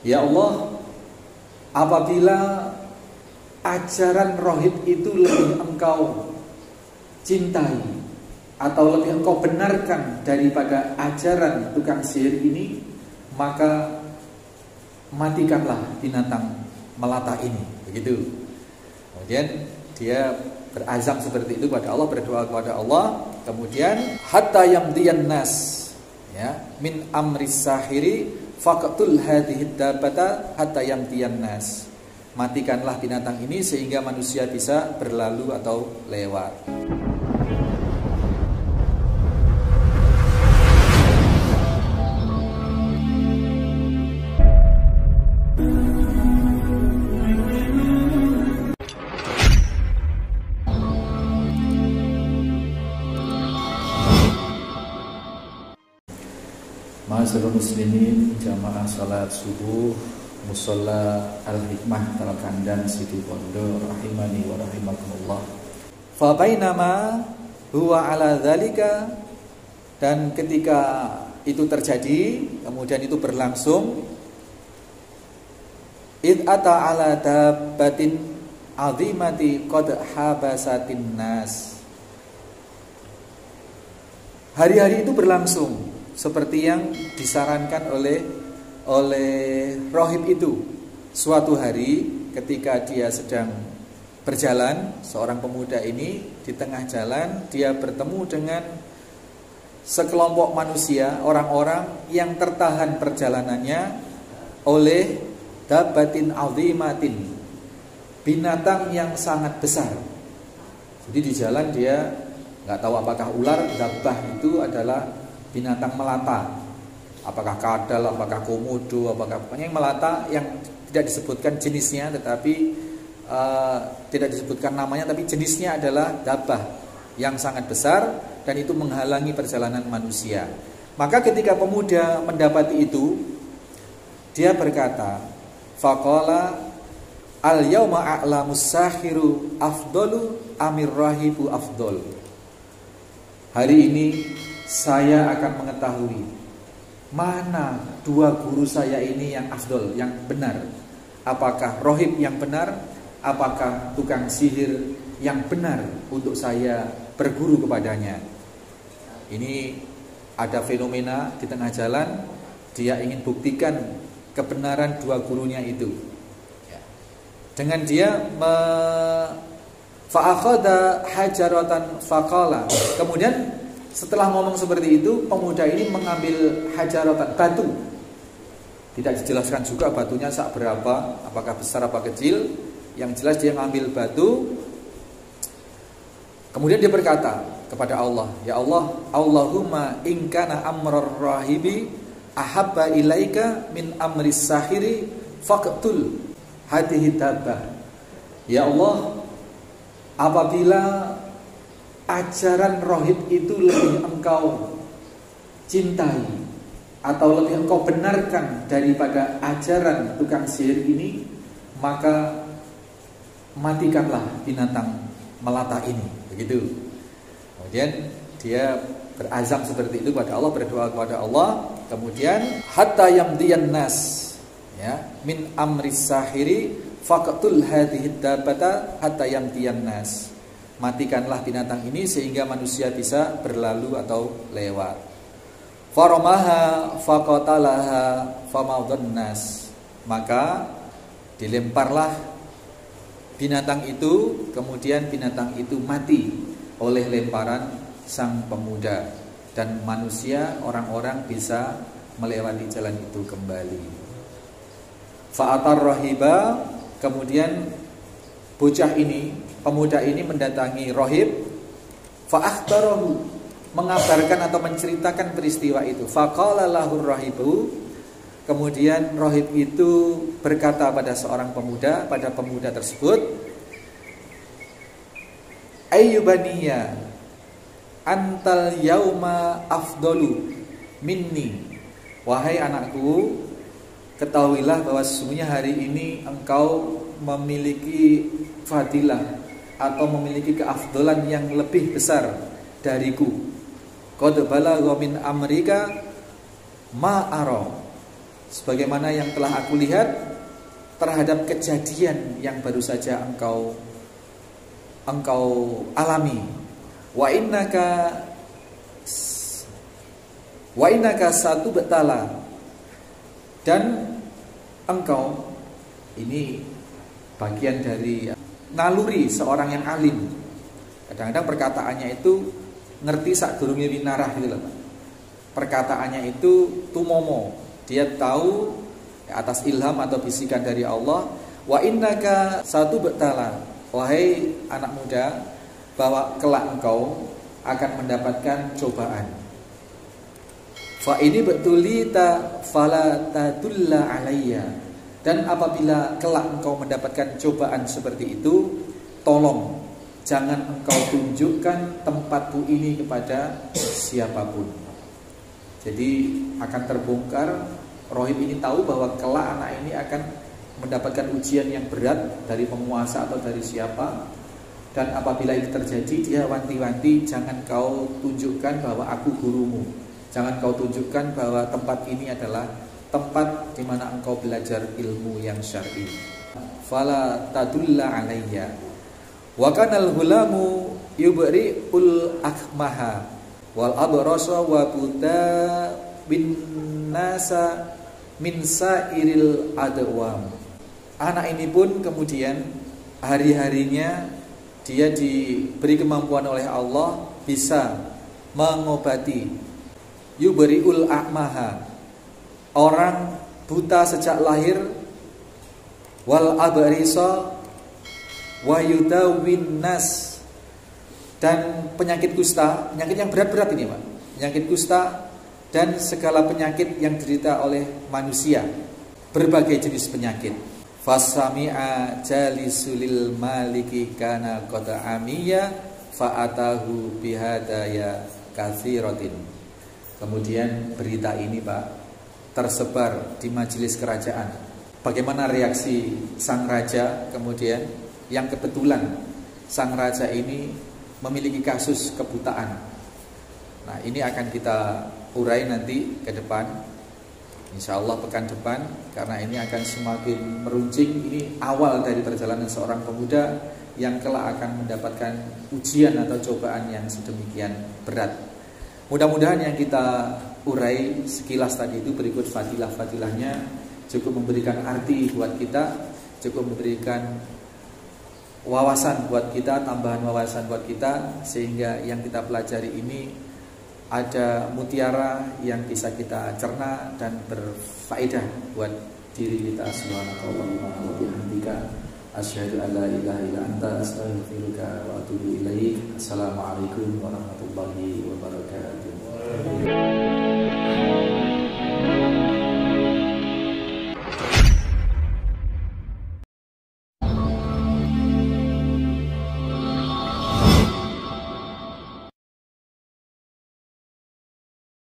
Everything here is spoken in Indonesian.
Ya Allah, apabila ajaran rohib itu lebih engkau cintai atau lebih engkau benarkan daripada ajaran tukang sihir ini, maka matikanlah binatang melata ini. Begitu. Kemudian dia berazam seperti itu pada Allah, berdoa kepada Allah. Kemudian hatta yamdiyan nas, ya, min amris sahiri faqtul hadhihi dabbata hatta yamdiyan nas. Matikanlah binatang ini sehingga manusia bisa berlalu atau lewat. Ma'asyiral muslimin, jamaah salat subuh Musholla Al-Hikmah Talkandan Siti Bondo rahimani wa rahimakumullah. Fa bainama huwa ala dzalika, dan ketika itu terjadi, kemudian itu berlangsung, id ata ala dabbatin azimati qad habasatin nas. Hari-hari itu berlangsung seperti yang disarankan oleh rohib itu. Suatu hari ketika dia sedang berjalan, seorang pemuda ini di tengah jalan dia bertemu dengan sekelompok manusia, orang-orang yang tertahan perjalanannya oleh dabbatin azimatin, binatang yang sangat besar. Jadi di jalan dia nggak tahu apakah ular, dabbah itu adalah binatang melata, apakah kadal, apakah komodo, apakah yang melata yang tidak disebutkan jenisnya, tetapi tidak disebutkan namanya, tapi jenisnya adalah dabbah yang sangat besar dan itu menghalangi perjalanan manusia. Maka ketika pemuda mendapati itu, dia berkata, faqala al yauma a'lamus sahiru afdalu amir rahibu afdal. Hari ini saya akan mengetahui mana dua guru saya ini yang afdol, yang benar. Apakah rohib yang benar, apakah tukang sihir yang benar untuk saya berguru kepadanya. Ini ada fenomena di tengah jalan, dia ingin buktikan kebenaran dua gurunya itu. Dengan dia fa'akhadha hajaratan faqala. Kemudian setelah ngomong seperti itu, pemuda ini mengambil hajaratan, batu. Tidak dijelaskan juga batunya sak berapa, apakah besar apa kecil. Yang jelas dia mengambil batu. Kemudian dia berkata kepada Allah, ya Allah, Allahumma in kana amrar rahibi ahabba ilaika min amris sahiri faqtul hadhihi dabbah. Ya Allah, apabila ajaran rohib itu lebih engkau cintai atau lebih engkau benarkan daripada ajaran tukang sihir ini, maka matikanlah binatang melata ini. Begitu. Kemudian dia berazam seperti itu pada Allah, berdoa kepada Allah. Kemudian hatta yamdiyan nas, ya, min amris sahiri faqtul hadhihi dabbata hatta yamdiyan nas. Matikanlah binatang ini sehingga manusia bisa berlalu atau lewat. Faramaha faqatalaha famadun nas. Maka dilemparlah binatang itu, kemudian binatang itu mati oleh lemparan sang pemuda, dan manusia, orang-orang bisa melewati jalan itu kembali. Fa'atar rahiba, kemudian bocah ini, pemuda ini mendatangi rohib, fa'akhbarahu, mengabarkan atau menceritakan peristiwa itu. Faqala lahur rahibu, kemudian rohib itu berkata pada seorang pemuda, pada pemuda tersebut, ayyubaniya antal yauma afdalu minni. Wahai anakku, ketahuilah bahwa sesungguhnya hari ini engkau memiliki fadilah atau memiliki keafdolan yang lebih besar dariku. qad balagha min amrika ma ara, sebagaimana yang telah aku lihat terhadap kejadian yang baru saja engkau alami. Wa innaka satu betala, dan engkau, ini bagian dari naluri seorang yang alim. Kadang-kadang perkataannya itu ngerti sak durunge winarah gitu loh. Perkataannya itu tumomo, dia tahu atas ilham atau bisikan dari Allah. Wa innaka satu betala, wahai anak muda, bahwa kelak engkau akan mendapatkan cobaan. Fa ini betulita fala tadulla alayya, dan apabila kelak engkau mendapatkan cobaan seperti itu, tolong jangan engkau tunjukkan tempatku ini kepada siapapun. Jadi akan terbongkar, rohib ini tahu bahwa kelak anak ini akan mendapatkan ujian yang berat dari penguasa atau dari siapa. Dan apabila ini terjadi, dia wanti-wanti, jangan kau tunjukkan bahwa aku gurumu. Jangan kau tunjukkan bahwa tempat ini adalah tempat di mana engkau belajar ilmu yang syar'i. Fala tadulla alayya. Wa kanal hulamu yubri'ul akmaha wal abrasa wa buta bin nasa min sairil adwam. Anak ini pun kemudian hari-harinya dia diberi kemampuan oleh Allah bisa mengobati yubri'ul akmaha, orang buta sejak lahir, wal abrisa wa yudawin nas, dan penyakit kusta, penyakit yang berat-berat ini Pak, penyakit kusta dan segala penyakit yang diderita oleh manusia, berbagai jenis penyakit. Fasami'a jalisulil maliki kana qada amiyya fa'atahu bihadaya katsiratin. Kemudian berita ini Pak tersebar di majelis kerajaan. Bagaimana reaksi sang raja kemudian, yang kebetulan sang raja ini memiliki kasus kebutaan. Nah, ini akan kita urai nanti ke depan, insya Allah pekan depan, karena ini akan semakin meruncing. Ini awal dari perjalanan seorang pemuda yang kelak akan mendapatkan ujian atau cobaan yang sedemikian berat. Mudah-mudahan yang kita urai sekilas tadi itu berikut fadilah-fadilahnya cukup memberikan arti buat kita, cukup memberikan wawasan buat kita, tambahan wawasan buat kita, sehingga yang kita pelajari ini ada mutiara yang bisa kita cerna dan berfaedah buat diri kita. Subhanakallahumma wa bihamdika asyhadu an la ilaha illa anta astaghfiruka wa atubu ilaik. Assalamualaikum warahmatullahi wabarakatuh.